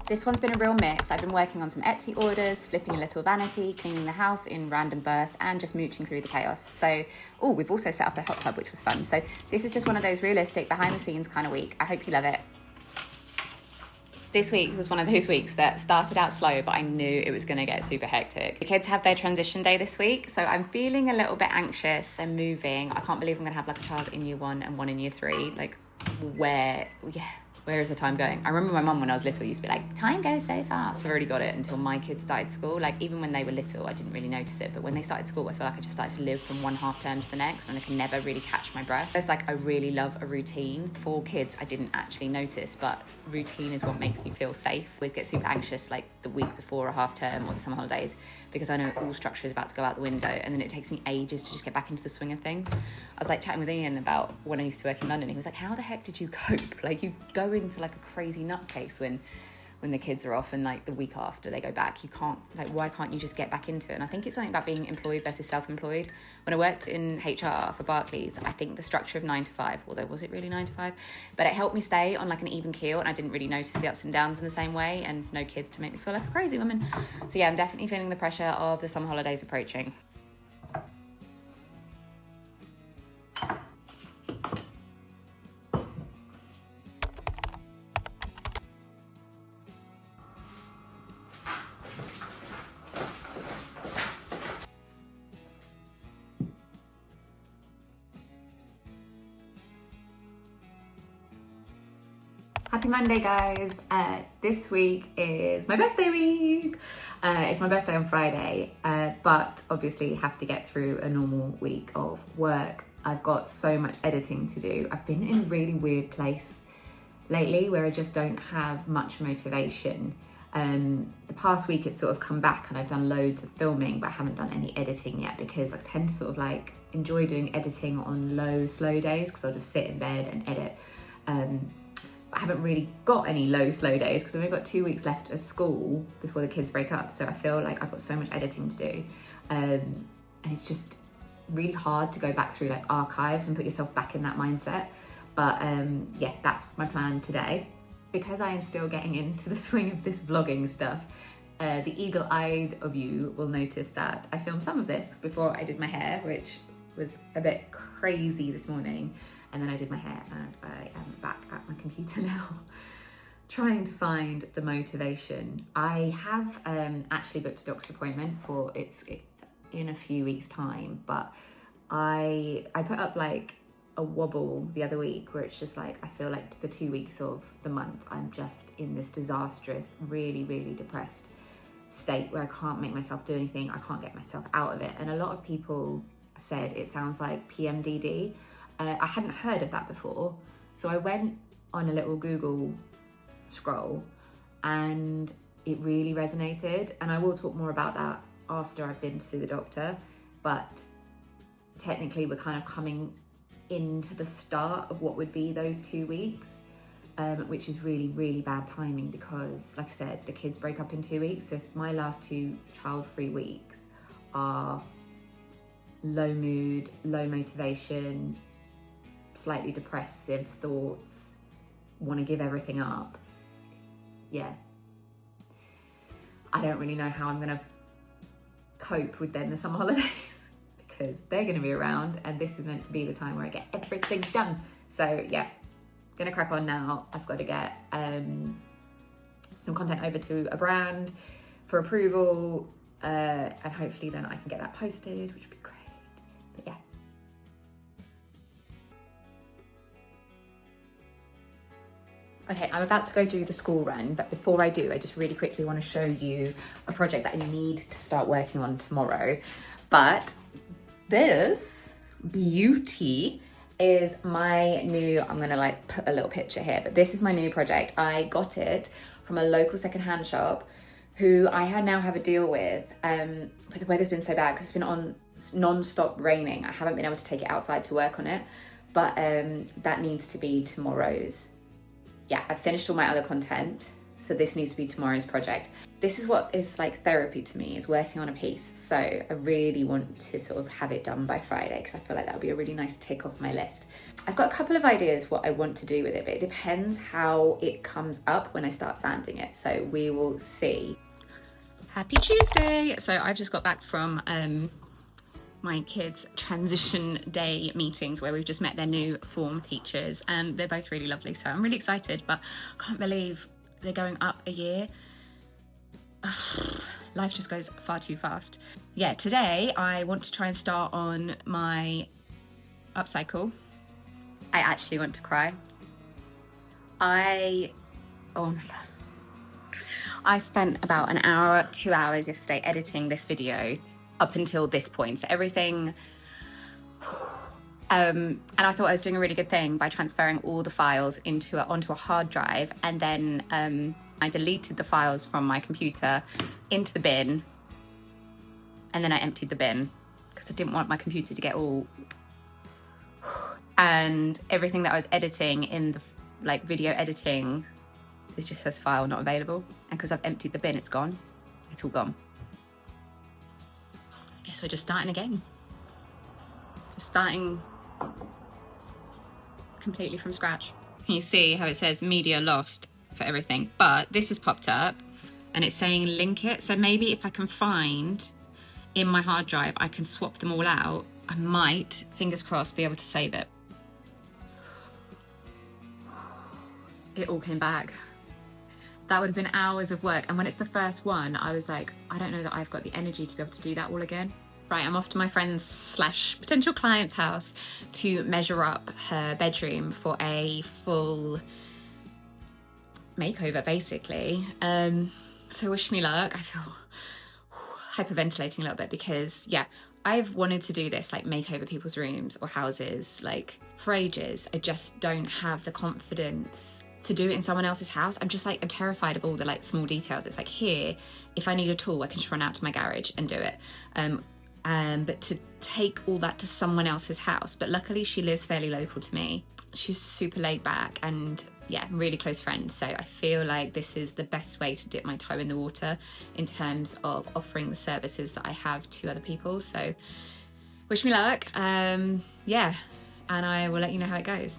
This one's been a real mix. I've been working on some Etsy orders, flipping a little vanity, cleaning the house in random bursts, and just mooching through the chaos. So, we've also set up a hot tub, which was fun. So this is just one of those realistic, behind the scenes kind of week. I hope you love it. This week was one of those weeks that started out slow, but I knew it was going to get super hectic. The kids have their transition day this week, so I'm feeling a little bit anxious. They're moving. I can't believe I'm going to have like a child in year 1 and one in year 3. Like, where is the time going? I remember my mum when I was little used to be like, time goes so fast. I've already got it until my kids started school. Like, even when they were little, I didn't really notice it. But when they started school, I feel like I just started to live from one half term to the next, and I can never really catch my breath. It's like I really love a routine. For kids, I didn't actually notice, but routine is what makes me feel safe. I always get super anxious like the week before a half term or the summer holidays, because I know all structure is about to go out the window, and then it takes me ages to just get back into the swing of things. I was like chatting with Ian about when I used to work in London. He was like, how the heck did you cope? Like, you go into like a crazy nutcase when the kids are off, and like the week after they go back, you can't, like, why can't you just get back into it? And I think it's something about being employed versus self-employed. When I worked in HR for Barclays, I think the structure of 9 to 5, although was it really 9 to 5? But it helped me stay on like an even keel, and I didn't really notice the ups and downs in the same way, and no kids to make me feel like a crazy woman. So yeah, I'm definitely feeling the pressure of the summer holidays approaching. Happy Monday, guys. This week is my birthday week. It's my birthday on Friday, but obviously have to get through a normal week of work. I've got so much editing to do. I've been in a really weird place lately where I just don't have much motivation. The past week it's sort of come back, and I've done loads of filming, but I haven't done any editing yet, because I tend to sort of like enjoy doing editing on low, slow days, because I'll just sit in bed and edit. I haven't really got any low, slow days because I've only got 2 weeks left of school before the kids break up. So I feel like I've got so much editing to do. And it's just really hard to go back through like archives and put yourself back in that mindset. But yeah, that's my plan today. Because I am still getting into the swing of this vlogging stuff, the eagle-eyed of you will notice that I filmed some of this before I did my hair, which was a bit crazy this morning. And then I did my hair, and I am back at my computer now, trying to find the motivation. I have actually booked a doctor's appointment for it's in a few weeks' time, but I put up like a wobble the other week where it's just like, I feel like for 2 weeks of the month, I'm just in this disastrous, really, really depressed state where I can't make myself do anything. I can't get myself out of it. And a lot of people said it sounds like PMDD. I hadn't heard of that before, so I went on a little Google scroll, and it really resonated. And I will talk more about that after I've been to see the doctor, but technically we're kind of coming into the start of what would be those 2 weeks, which is really, really bad timing, because like I said, the kids break up in 2 weeks. So if my last 2 child-free weeks are low mood, low motivation, slightly depressive thoughts, want to give everything up, yeah, I don't really know how I'm gonna cope with then the summer holidays, because they're gonna be around, and this is meant to be the time where I get everything done. So yeah, gonna crack on now. I've got to get some content over to a brand for approval, and hopefully then I can get that posted, which would be great. But yeah. Okay, I'm about to go do the school run, but before I do, I just really quickly want to show you a project that I need to start working on tomorrow. But this beauty is my new, I'm gonna like put a little picture here, but this is my new project. I got it from a local secondhand shop who I now have a deal with, but the weather's been so bad because it's been on non-stop raining. I haven't been able to take it outside to work on it, but that needs to be tomorrow's. Yeah, I've finished all my other content, so this needs to be tomorrow's project. this is what is like therapy to me, is working on a piece. So I really want to sort of have it done by Friday, because I feel like that would be a really nice tick off my list. I've got a couple of ideas what I want to do with it, but it depends how it comes up when I start sanding it. So we will see. Happy Tuesday. So I've just got back from my kids' transition day meetings where we've just met their new form teachers, and they're both really lovely. So I'm really excited, but I can't believe they're going up a year. Life just goes far too fast. Yeah, today I want to try and start on my upcycle. I actually want to cry. Oh my God. I spent about an hour, 2 hours yesterday editing this video up until this point. So everything, and I thought I was doing a really good thing by transferring all the files onto a hard drive, and then I deleted the files from my computer into the bin, and then I emptied the bin because I didn't want my computer to get all, and everything that I was editing in the like video editing, it just says file not available, and because I've emptied the bin, it's gone. It's all gone. Guess we're just starting again. Just starting completely from scratch. Can you see how it says media lost for everything? But this has popped up and it's saying link it. So maybe if I can find in my hard drive, I can swap them all out. I might, fingers crossed, be able to save it. It all came back. That would have been hours of work. And when it's the first one, I was like, I don't know that I've got the energy to be able to do that all again. Right, I'm off to my friend's / potential client's house to measure up her bedroom for a full makeover, basically. So wish me luck. I feel hyperventilating a little bit because, yeah, I've wanted to do this, like make over people's rooms or houses, like for ages. I just don't have the confidence to do it in someone else's house. I'm just like, I'm terrified of all the like small details. It's like, here, if I need a tool, I can just run out to my garage and do it. But to take all that to someone else's house, but luckily she lives fairly local to me. She's super laid back and yeah, really close friends. So I feel like this is the best way to dip my toe in the water in terms of offering the services that I have to other people. So wish me luck. Yeah, and I will let you know how it goes.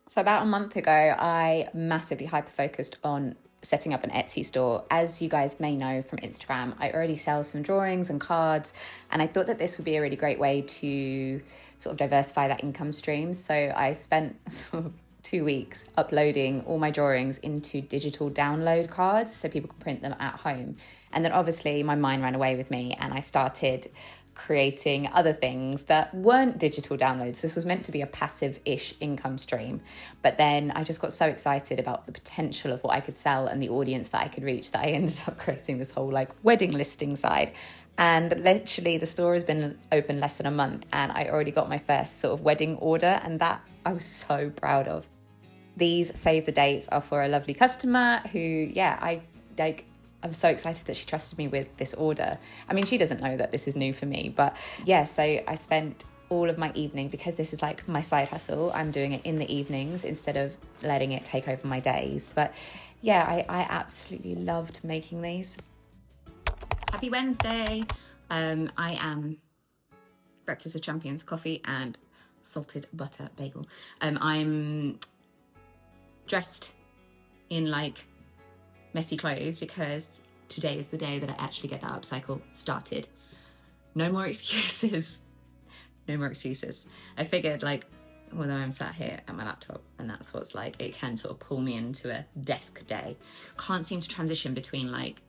So about a month ago, I massively hyper-focused on setting up an Etsy store. As you guys may know from Instagram, I already sell some drawings and cards, and I thought that this would be a really great way to sort of diversify that income stream. So I spent sort of 2 weeks uploading all my drawings into digital download cards so people can print them at home. And then obviously my mind ran away with me and I started creating other things that weren't digital downloads. This was meant to be a passive-ish income stream. But then I just got so excited about the potential of what I could sell and the audience that I could reach that I ended up creating this whole like wedding listing side. And literally the store has been open less than a month and I already got my first sort of wedding order, and that I was so proud of. These save the dates are for a lovely customer who, yeah, I'm so excited that she trusted me with this order. I mean, she doesn't know that this is new for me, but yeah, so I spent all of my evening, because this is like my side hustle, I'm doing it in the evenings instead of letting it take over my days. But yeah, I absolutely loved making these. Happy Wednesday. I am Breakfast of Champions coffee and salted butter bagel. I'm dressed in like messy clothes because today is the day that I actually get that upcycle started. No more excuses. No more excuses. I figured, like, although I'm sat here at my laptop and that's what's like, it can sort of pull me into a desk day. Can't seem to transition between like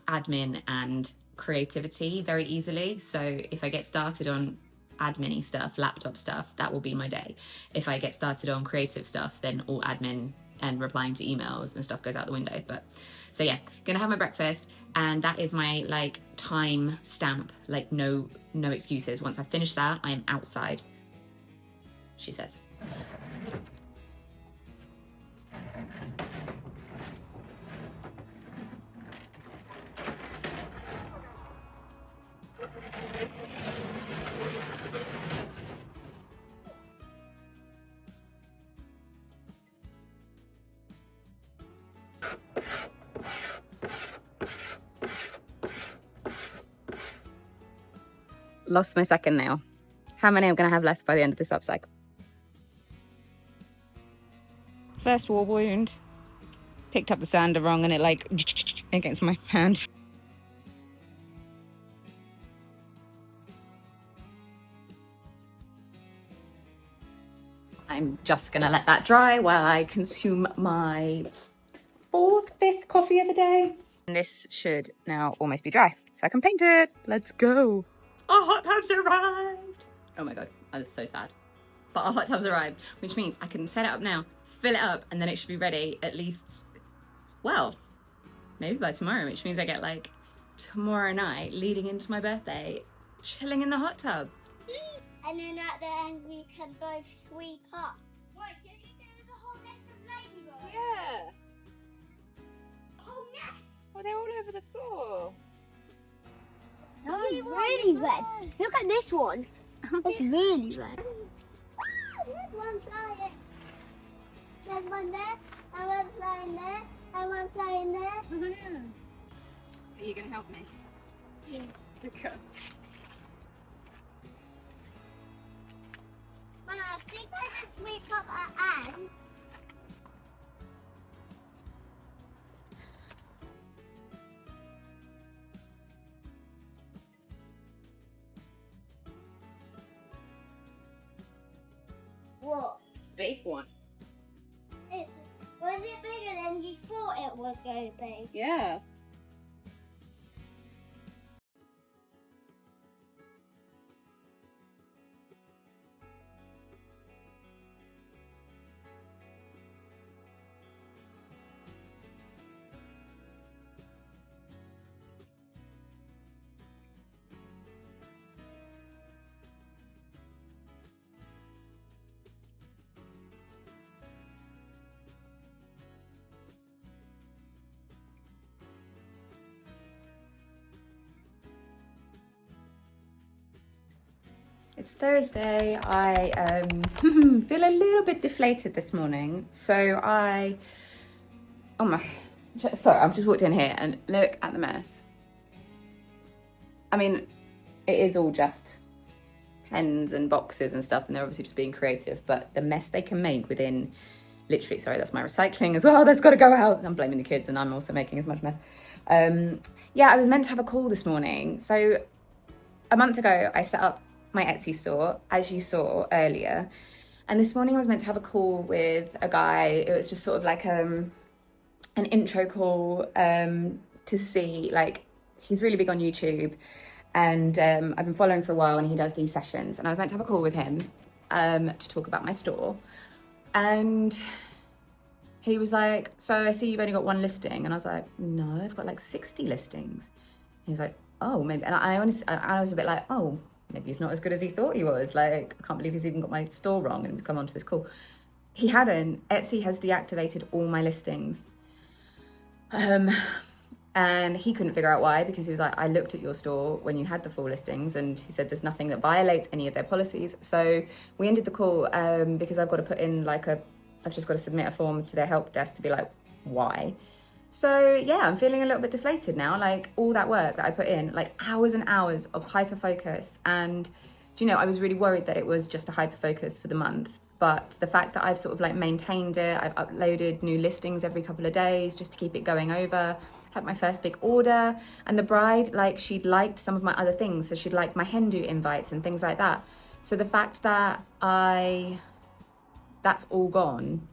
admin and creativity very easily. So if I get started on admin stuff, laptop stuff, that will be my day. If I get started on creative stuff, then all admin and replying to emails and stuff goes out the window. But so yeah, gonna have my breakfast, and that is my like time stamp, like no excuses. Once I finish that, I am outside, she says. Lost my second nail. How many I'm gonna have left by the end of this upcycle? First war wound. Picked up the sander wrong and it like against my hand. I'm just gonna let that dry while I consume my 4th, 5th coffee of the day. And this should now almost be dry, so I can paint it. Let's go. Our hot tubs arrived. Oh my god, I was so sad. But our hot tubs arrived, which means I can set it up now, fill it up, and then it should be ready at least, well, maybe by tomorrow, which means I get like tomorrow night leading into my birthday, chilling in the hot tub. And then at the end we can both sweep up. Wait, did you do the whole nest of ladybugs? Yeah. Whole nest? Oh, they're all over the floor. That's really red. Look at this one. It's really red. There's one flying. There's one there, and one flying there, and one flying there. Oh, yeah. Are you going to help me? Yeah. Okay. Well, I think I can sweep up at end. What? It's a big one. Was it bigger than you thought it was going to be? Yeah. It's Thursday. I feel a little bit deflated this morning. So oh my, sorry, I've just walked in here and look at the mess. I mean, it is all just pens and boxes and stuff, and they're obviously just being creative, but the mess they can make within, literally, sorry, that's my recycling as well. That's got to go out. I'm blaming the kids and I'm also making as much mess. Yeah, I was meant to have a call this morning. So a month ago, I set up my Etsy store, as you saw earlier. And this morning I was meant to have a call with a guy. It was just sort of like an intro call to see, like, he's really big on YouTube. And I've been following for a while, and he does these sessions. And I was meant to have a call with him to talk about my store. And he was like, so I see you've only got 1 listing. And I was like, no, I've got like 60 listings. He was like, oh, maybe. And I was a bit like, oh, maybe he's not as good as he thought he was. Like, I can't believe he's even got my store wrong and come onto this call. He hadn't. Etsy has deactivated all my listings. And he couldn't figure out why, because he was like, I looked at your store when you had the full listings, and he said there's nothing that violates any of their policies. So we ended the call because I've got to put in I've just got to submit a form to their help desk to be like, why? So yeah, I'm feeling a little bit deflated now. Like, all that work that I put in, like hours and hours of hyper focus. And do you know, I was really worried that it was just a hyper focus for the month. But the fact that I've sort of like maintained it, I've uploaded new listings every couple of days just to keep it going over, had my first big order. And the bride, like, she'd liked some of my other things. So she'd liked my hen do invites and things like that. So the fact that that's all gone.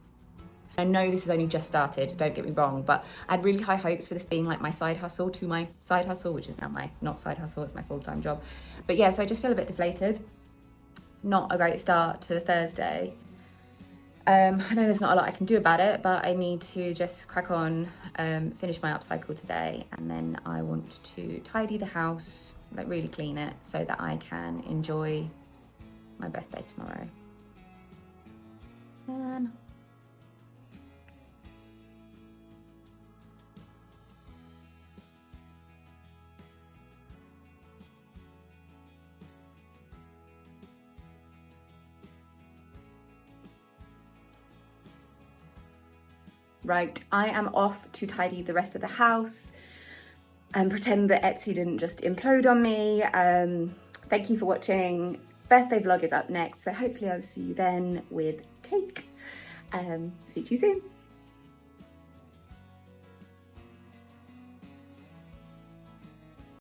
I know this has only just started, don't get me wrong, but I had really high hopes for this being like my side hustle to my side hustle, which is now my not side hustle, it's my full-time job. But yeah, so I just feel a bit deflated. not a great start to Thursday. I know there's not a lot I can do about it, but I need to just crack on, finish my upcycle today, and then I want to tidy the house, like really clean it, so that I can enjoy my birthday tomorrow. Then right, I am off to tidy the rest of the house and pretend that Etsy didn't just implode on me. Thank you for watching. Birthday vlog is up next, so hopefully I'll see you then with cake. Speak to you soon.